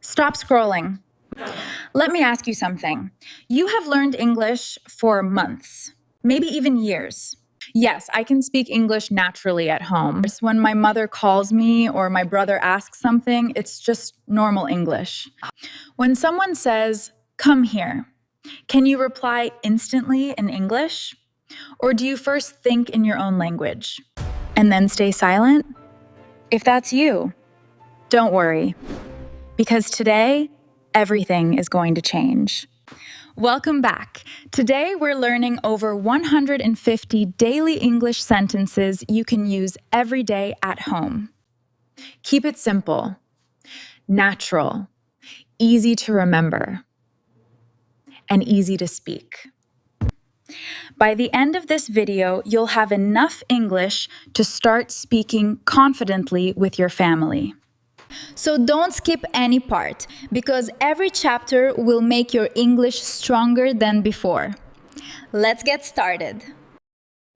Stop scrolling. Let me ask you something. You have learned English for months, maybe even years. Yes, I can speak English naturally at home. When my mother calls me or my brother asks something, it's just normal English. When someone says, "Come here," can you reply instantly in English? Or do you first think in your own language and then stay silent? If that's you, don't worry, because today, everything is going to change. Welcome back. Today, we're learning over 150 daily English sentences you can use every day at home. Keep it simple, natural, easy to remember, and easy to speak. By the end of this video, you'll have enough English to start speaking confidently with your family. So don't skip any part, because every chapter will make your English stronger than before. Let's get started.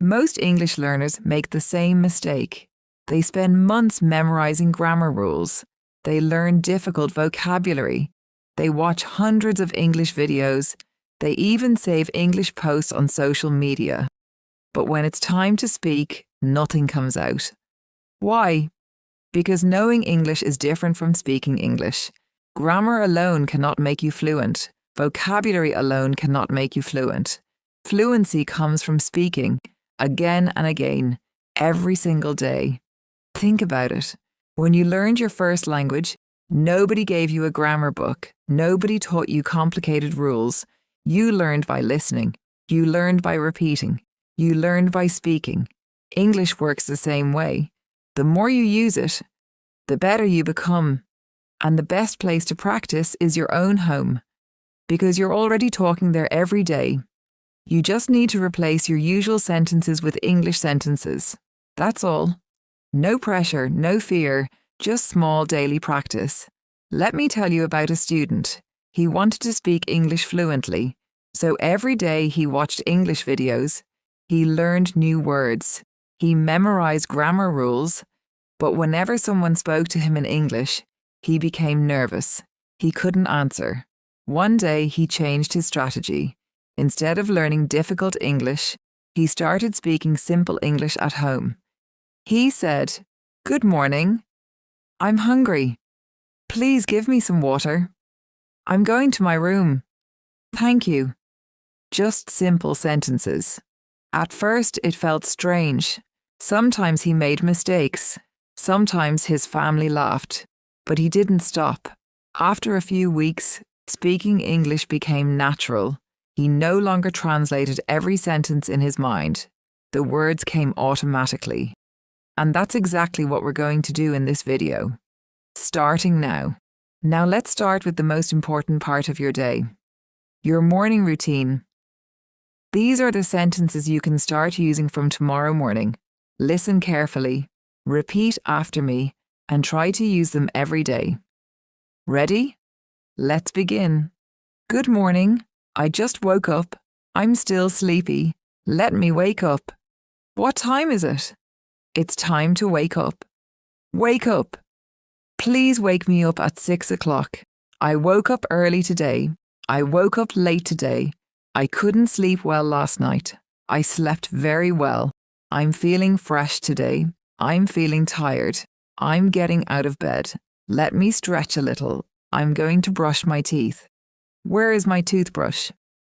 Most English learners make the same mistake. They spend months memorizing grammar rules. They learn difficult vocabulary. They watch hundreds of English videos. They even save English posts on social media. But when it's time to speak, nothing comes out. Why? Because knowing English is different from speaking English. Grammar alone cannot make you fluent. Vocabulary alone cannot make you fluent. Fluency comes from speaking, again and again, every single day. Think about it. When you learned your first language, nobody gave you a grammar book. Nobody taught you complicated rules. You learned by listening. You learned by repeating. You learned by speaking. English works the same way. The more you use it, the better you become. And the best place to practice is your own home, because you're already talking there every day. You just need to replace your usual sentences with English sentences. That's all. No pressure, no fear, just small daily practice. Let me tell you about a student. He wanted to speak English fluently, so every day he watched English videos. He learned new words. He memorized grammar rules, but whenever someone spoke to him in English, he became nervous. He couldn't answer. One day he changed his strategy. Instead of learning difficult English, he started speaking simple English at home. He said, "Good morning. I'm hungry. Please give me some water. I'm going to my room. Thank you." Just simple sentences. At first, it felt strange. Sometimes he made mistakes. Sometimes his family laughed. But he didn't stop. After a few weeks, speaking English became natural. He no longer translated every sentence in his mind. The words came automatically. And that's exactly what we're going to do in this video. Starting now. Now let's start with the most important part of your day. Your morning routine. These are the sentences you can start using from tomorrow morning. Listen carefully, repeat after me, and try to use them every day. Ready? Let's begin. Good morning. I just woke up. I'm still sleepy. Let me wake up. What time is it? It's time to wake up. Wake up. Please wake me up at 6 o'clock. I woke up early today. I woke up late today. I couldn't sleep well last night. I slept very well. I'm feeling fresh today. I'm feeling tired. I'm getting out of bed. Let me stretch a little. I'm going to brush my teeth. Where is my toothbrush?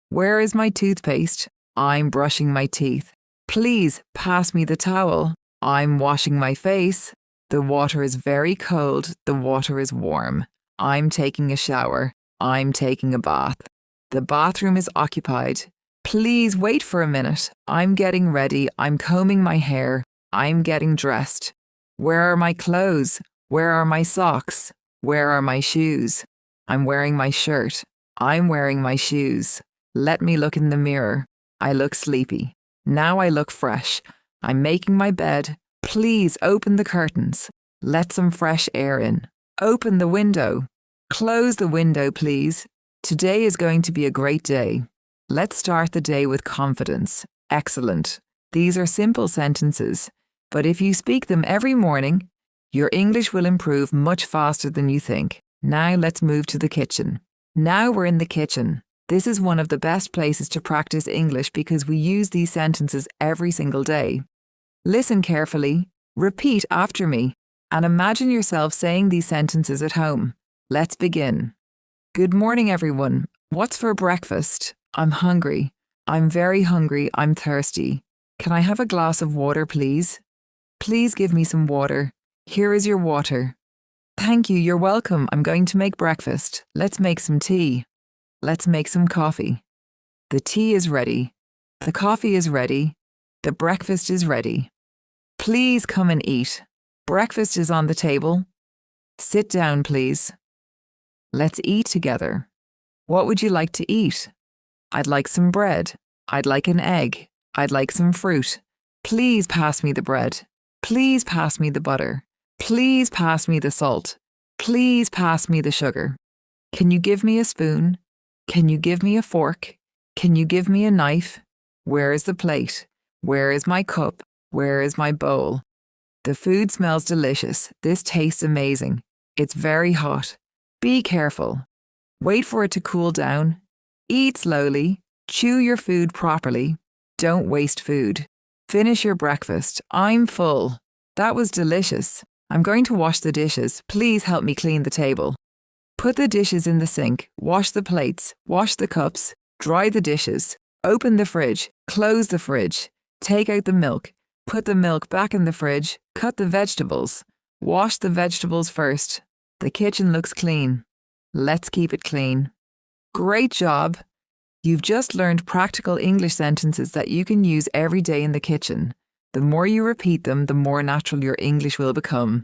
Where is my toothpaste? I'm brushing my teeth. Please pass me the towel. I'm washing my face. The water is very cold. The water is warm. I'm taking a shower. I'm taking a bath. The bathroom is occupied. Please wait for a minute. I'm getting ready. I'm combing my hair. I'm getting dressed. Where are my clothes? Where are my socks? Where are my shoes? I'm wearing my shirt. I'm wearing my shoes. Let me look in the mirror. I look sleepy. Now I look fresh. I'm making my bed. Please open the curtains. Let some fresh air in. Open the window. Close the window, please. Today is going to be a great day. Let's start the day with confidence. Excellent. These are simple sentences, but if you speak them every morning, your English will improve much faster than you think. Now let's move to the kitchen. Now we're in the kitchen. This is one of the best places to practice English because we use these sentences every single day. Listen carefully, repeat after me, and imagine yourself saying these sentences at home. Let's begin. Good morning, everyone. What's for breakfast? I'm hungry. I'm very hungry. I'm thirsty. Can I have a glass of water, please? Please give me some water. Here is your water. Thank you, you're welcome. I'm going to make breakfast. Let's make some tea. Let's make some coffee. The tea is ready. The coffee is ready. The breakfast is ready. Please come and eat. Breakfast is on the table. Sit down, please. Let's eat together. What would you like to eat? I'd like some bread. I'd like an egg. I'd like some fruit. Please pass me the bread. Please pass me the butter. Please pass me the salt. Please pass me the sugar. Can you give me a spoon? Can you give me a fork? Can you give me a knife? Where is the plate? Where is my cup? Where is my bowl? The food smells delicious. This tastes amazing. It's very hot. Be careful. Wait for it to cool down. Eat slowly. Chew your food properly. Don't waste food. Finish your breakfast. I'm full. That was delicious. I'm going to wash the dishes. Please help me clean the table. Put the dishes in the sink. Wash the plates. Wash the cups. Dry the dishes. Open the fridge. Close the fridge. Take out the milk. Put the milk back in the fridge. Cut the vegetables. Wash the vegetables first. The kitchen looks clean. Let's keep it clean. Great job. You've just learned practical English sentences that you can use every day in the kitchen. The more you repeat them, the more natural your English will become.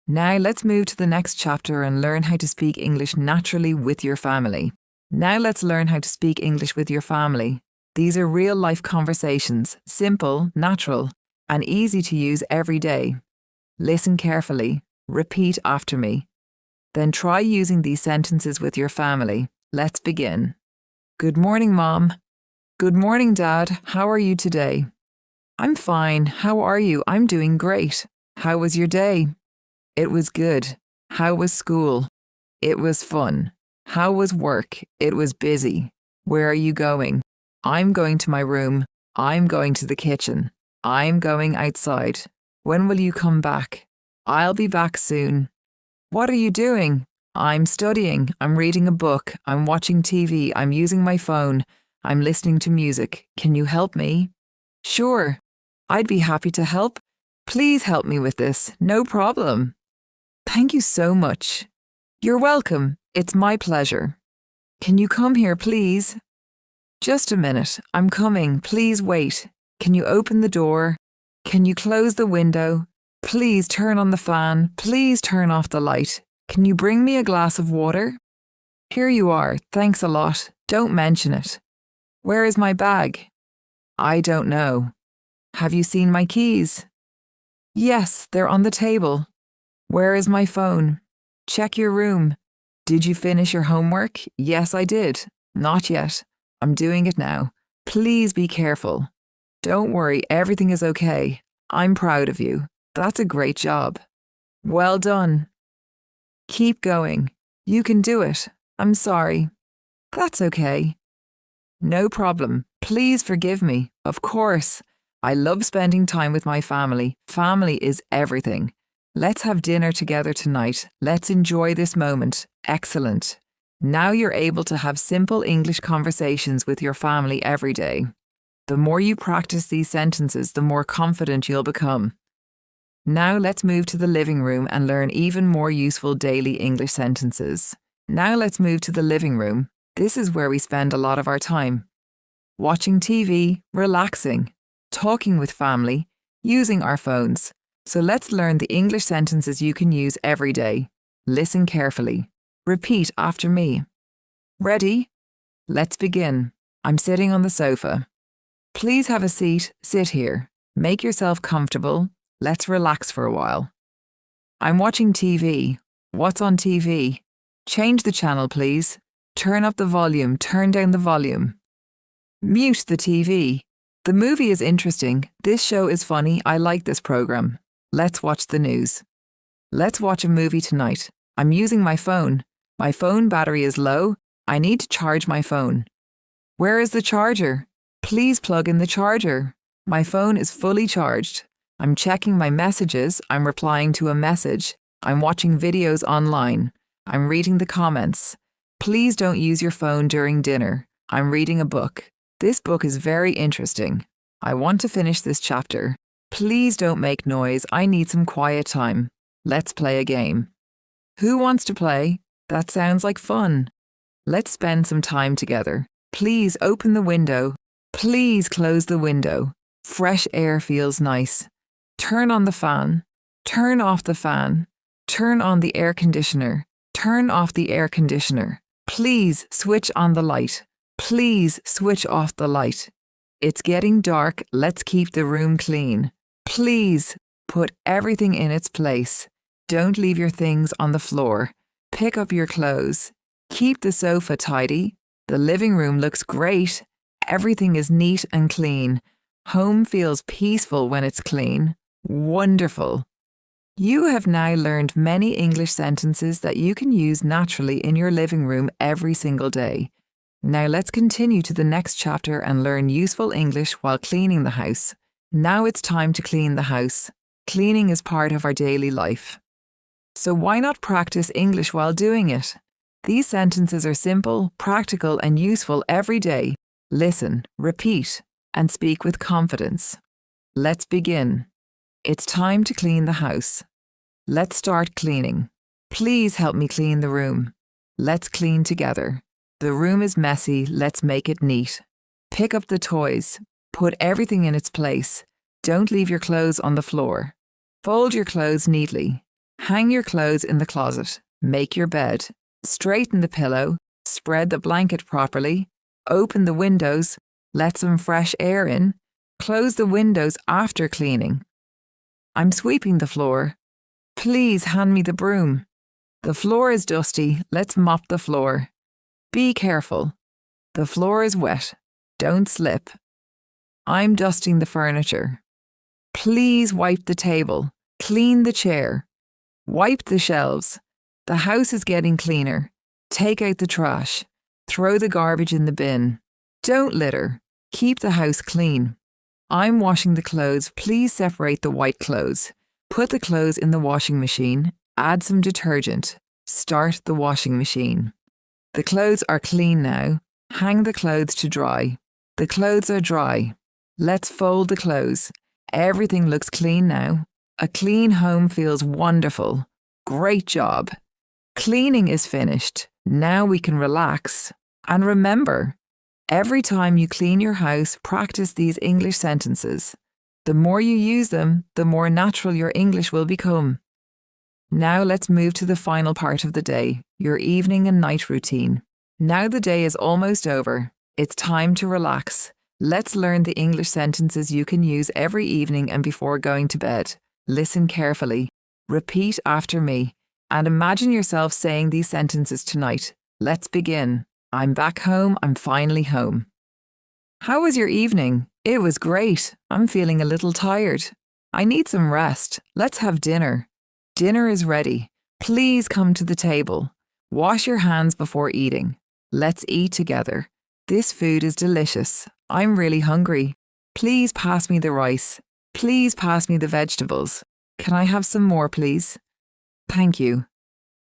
Now let's move to the next chapter and learn how to speak English naturally with your family. Now let's learn how to speak English with your family. These are real-life conversations, simple, natural, and easy to use every day. Listen carefully. Repeat after me. Then try using these sentences with your family. Let's begin. Good morning, Mom. Good morning, Dad. How are you today? I'm fine. How are you? I'm doing great. How was your day? It was good. How was school? It was fun. How was work? It was busy. Where are you going? I'm going to my room. I'm going to the kitchen. I'm going outside. When will you come back? I'll be back soon. What are you doing? I'm studying. I'm reading a book. I'm watching TV. I'm using my phone. I'm listening to music. Can you help me? Sure. I'd be happy to help. Please help me with this. No problem. Thank you so much. You're welcome. It's my pleasure. Can you come here, please? Just a minute. I'm coming. Please wait. Can you open the door? Can you close the window? Please turn on the fan. Please turn off the light. Can you bring me a glass of water? Here you are. Thanks a lot. Don't mention it. Where is my bag? I don't know. Have you seen my keys? Yes, they're on the table. Where is my phone? Check your room. Did you finish your homework? Yes, I did. Not yet. I'm doing it now. Please be careful. Don't worry, everything is okay. I'm proud of you. That's a great job. Well done. Keep going. You can do it. I'm sorry. That's okay. No problem. Please forgive me. Of course. I love spending time with my family. Family is everything. Let's have dinner together tonight. Let's enjoy this moment. Excellent. Now you're able to have simple English conversations with your family every day. The more you practice these sentences, the more confident you'll become. Now let's move to the living room and learn even more useful daily English sentences. Now let's move to the living room. This is where we spend a lot of our time. Watching TV, relaxing, talking with family, using our phones. So let's learn the English sentences you can use every day. Listen carefully. Repeat after me. Ready? Let's begin. I'm sitting on the sofa. Please have a seat. Sit here. Make yourself comfortable. Let's relax for a while. I'm watching TV. What's on TV? Change the channel, please. Turn up the volume. Turn down the volume. Mute the TV. The movie is interesting. This show is funny. I like this program. Let's watch the news. Let's watch a movie tonight. I'm using my phone. My phone battery is low. I need to charge my phone. Where is the charger? Please plug in the charger. My phone is fully charged. I'm checking my messages. I'm replying to a message. I'm watching videos online. I'm reading the comments. Please don't use your phone during dinner. I'm reading a book. This book is very interesting. I want to finish this chapter. Please don't make noise. I need some quiet time. Let's play a game. Who wants to play? That sounds like fun. Let's spend some time together. Please open the window. Please close the window. Fresh air feels nice. Turn on the fan. Turn off the fan. Turn on the air conditioner. Turn off the air conditioner. Please switch on the light. Please switch off the light. It's getting dark. Let's keep the room clean. Please put everything in its place. Don't leave your things on the floor. Pick up your clothes. Keep the sofa tidy. The living room looks great. Everything is neat and clean. Home feels peaceful when it's clean. Wonderful. You have now learned many English sentences that you can use naturally in your living room every single day. Now let's continue to the next chapter and learn useful English while cleaning the house. Now it's time to clean the house. Cleaning is part of our daily life. So why not practice English while doing it? These sentences are simple, practical, and useful every day. Listen, repeat, and speak with confidence. Let's begin. It's time to clean the house. Let's start cleaning. Please help me clean the room. Let's clean together. The room is messy. Let's make it neat. Pick up the toys. Put everything in its place. Don't leave your clothes on the floor. Fold your clothes neatly. Hang your clothes in the closet. Make your bed. Straighten the pillow. Spread the blanket properly. Open the windows. Let some fresh air in. Close the windows after cleaning. I'm sweeping the floor. Please hand me the broom. The floor is dusty. Let's mop the floor. Be careful. The floor is wet. Don't slip. I'm dusting the furniture. Please wipe the table. Clean the chair. Wipe the shelves. The house is getting cleaner. Take out the trash. Throw the garbage in the bin. Don't litter. Keep the house clean. I'm washing the clothes. Please separate the white clothes. Put the clothes in the washing machine. Add some detergent. Start the washing machine. The clothes are clean now. Hang the clothes to dry. The clothes are dry. Let's fold the clothes. Everything looks clean now. A clean home feels wonderful. Great job. Cleaning is finished. Now we can relax. And remember, every time you clean your house, practice these English sentences. The more you use them, the more natural your English will become. Now let's move to the final part of the day, your evening and night routine. Now the day is almost over. It's time to relax. Let's learn the English sentences you can use every evening and before going to bed. Listen carefully. Repeat after me. And imagine yourself saying these sentences tonight. Let's begin. I'm back home. I'm finally home. How was your evening? It was great. I'm feeling a little tired. I need some rest. Let's have dinner. Dinner is ready. Please come to the table. Wash your hands before eating. Let's eat together. This food is delicious. I'm really hungry. Please pass me the rice. Please pass me the vegetables. Can I have some more, please? Thank you.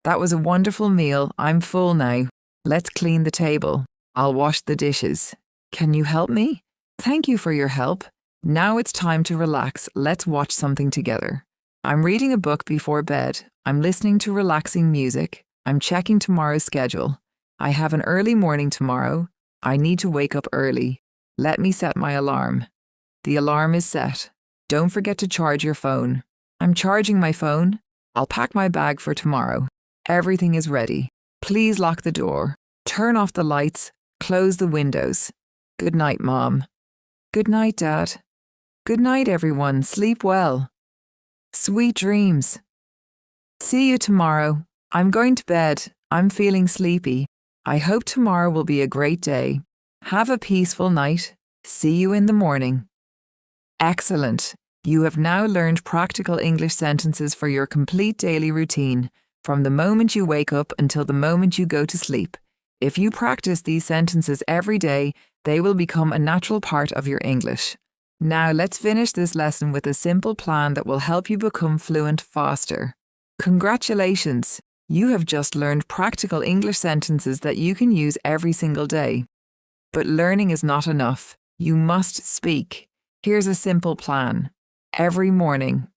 That was a wonderful meal. I'm full now. Let's clean the table. I'll wash the dishes. Can you help me? Thank you for your help. Now it's time to relax. Let's watch something together. I'm reading a book before bed. I'm listening to relaxing music. I'm checking tomorrow's schedule. I have an early morning tomorrow. I need to wake up early. Let me set my alarm. The alarm is set. Don't forget to charge your phone. I'm charging my phone. I'll pack my bag for tomorrow. Everything is ready. Please lock the door. Turn off the lights. Close the windows. Good night, Mom. Good night, Dad. Good night, everyone. Sleep well. Sweet dreams. See you tomorrow. I'm going to bed. I'm feeling sleepy. I hope tomorrow will be a great day. Have a peaceful night. See you in the morning. Excellent. You have now learned practical English sentences for your complete daily routine. from the moment you wake up until the moment you go to sleep. If you practice these sentences every day, they will become a natural part of your English. Now let's finish this lesson with a simple plan that will help you become fluent faster. Congratulations! You have just learned practical English sentences that you can use every single day. But learning is not enough. You must speak. Here's a simple plan. Every morning,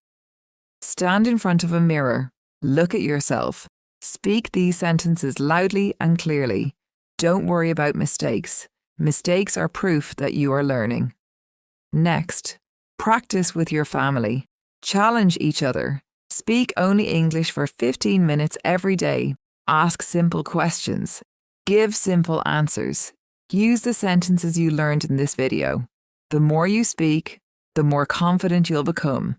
stand in front of a mirror, look at yourself, speak these sentences loudly and clearly. Don't worry about mistakes. Mistakes are proof that you are learning. Next, practice with your family. Challenge each other. Speak only English for 15 minutes every day. Ask simple questions. Give simple answers. Use the sentences you learned in this video. The more you speak, the more confident you'll become.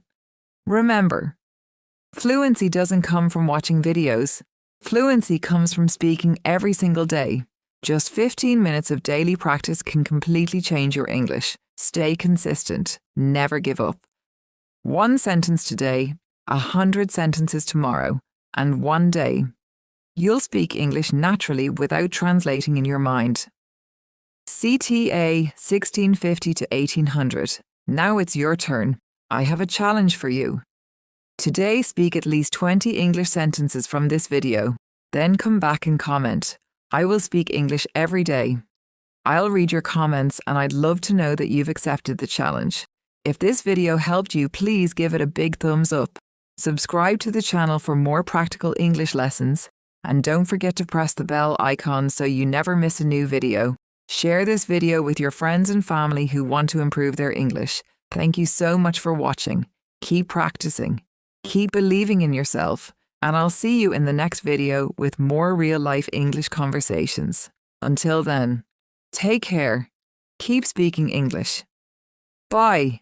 Remember, fluency doesn't come from watching videos. Fluency comes from speaking every single day. Just 15 minutes of daily practice can completely change your English. Stay consistent. Never give up. 1 sentence today, 100 sentences tomorrow, and one day, you'll speak English naturally without translating in your mind. CTA 1650 to 1800. Now it's your turn. I have a challenge for you. Today, speak at least 20 English sentences from this video. Then come back and comment. I will speak English every day. I'll read your comments and I'd love to know that you've accepted the challenge. If this video helped you, please give it a big thumbs up. Subscribe to the channel for more practical English lessons. And don't forget to press the bell icon so you never miss a new video. Share this video with your friends and family who want to improve their English. Thank you so much for watching. Keep practicing. Keep believing in yourself. And I'll see you in the next video with more real-life English conversations. Until then, take care. Keep speaking English. Bye.